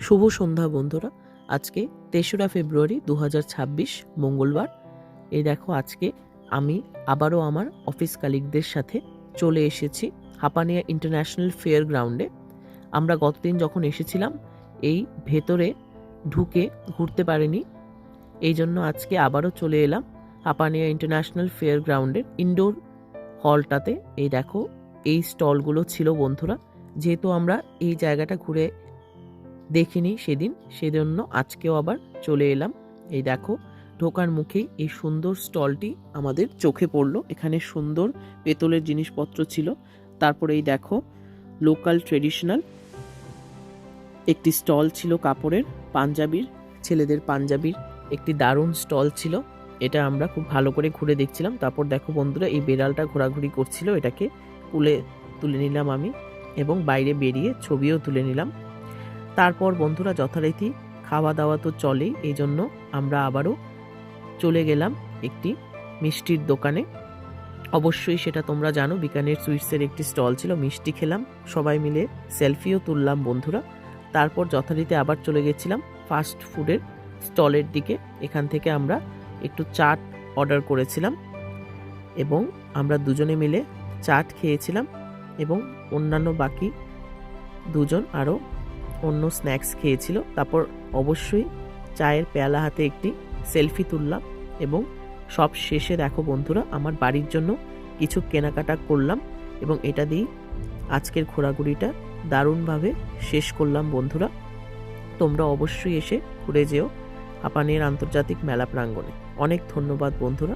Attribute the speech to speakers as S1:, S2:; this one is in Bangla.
S1: শুভ সন্ধ্যা বন্ধুরা। আজকে ৩রা ফেব্রুয়ারি ২০২৬ মঙ্গলবার। এই দেখো আজকে আমি আবারও আমার অফিস কালিগদের সাথে চলে এসেছি হাপানিয়া ইন্টারন্যাশনাল ফেয়ার গ্রাউন্ডে। আমরা গতদিন যখন এসেছিলাম এই ভেতরে ঢুকে ঘুরতে পারিনি, এই জন্য আজকে আবারও চলে এলাম হাপানিয়া ইন্টারন্যাশনাল ফেয়ার গ্রাউন্ডের ইনডোর হলটাতে। এই দেখো এই স্টলগুলো ছিল বন্ধুরা, যেহেতু আমরা এই জায়গাটা ঘুরে দেখিনি সেজন্য আজকেও আবার চলে এলাম। এই দেখো ঢোকার মুখেই এই সুন্দর স্টলটি আমাদের চোখে পড়লো। এখানে সুন্দর পেতলের জিনিসপত্র ছিল। তারপরে এই দেখো লোকাল ট্রেডিশনাল একটি স্টল ছিল, কাপড়ের পাঞ্জাবির, ছেলেদের পাঞ্জাবির একটি দারুণ স্টল ছিল। এটা আমরা খুব ভালো করে ঘুরে দেখছিলাম। তারপর দেখো বন্ধুরা এই বেড়ালটা ঘোরাঘুরি করছিল, এটাকে তুলে নিলাম আমি এবং বাইরে বেরিয়ে ছবিও তুলে নিলাম। তারপর বন্ধুরা যথারীতি খাওয়া দাওয়া তো চলেই, এই জন্য আমরা আবারও চলে গেলাম একটি মিষ্টির দোকানে। অবশ্যই সেটা তোমরা জানো, বিকানের সুইটসের একটি স্টল ছিল, মিষ্টি খেলাম, সবাই মিলে সেলফিও তুললাম বন্ধুরা। তারপর যথারীতি আবার চলে গেছিলাম ফাস্ট ফুডের স্টলের দিকে। এখান থেকে আমরা একটু চাট অর্ডার করেছিলাম এবং আমরা দুজনে মিলে চাট খেয়েছিলাম এবং অন্যান্য বাকি দুজন আরও অন্য স্ন্যাক্স খেয়েছিল। তারপর অবশ্যই চায়ের পেয়ালা হাতে একটি সেলফি তুললাম এবং সব শেষে দেখো বন্ধুরা আমার বাড়ির জন্য কিছু কেনাকাটা করলাম এবং এটা দিয়ে আজকের ঘোরাঘুরিটা দারুণভাবে শেষ করলাম বন্ধুরা। তোমরা অবশ্যই এসে ঘুরে যেও হাপানিয়ার আন্তর্জাতিক মেলা প্রাঙ্গণে। অনেক ধন্যবাদ বন্ধুরা।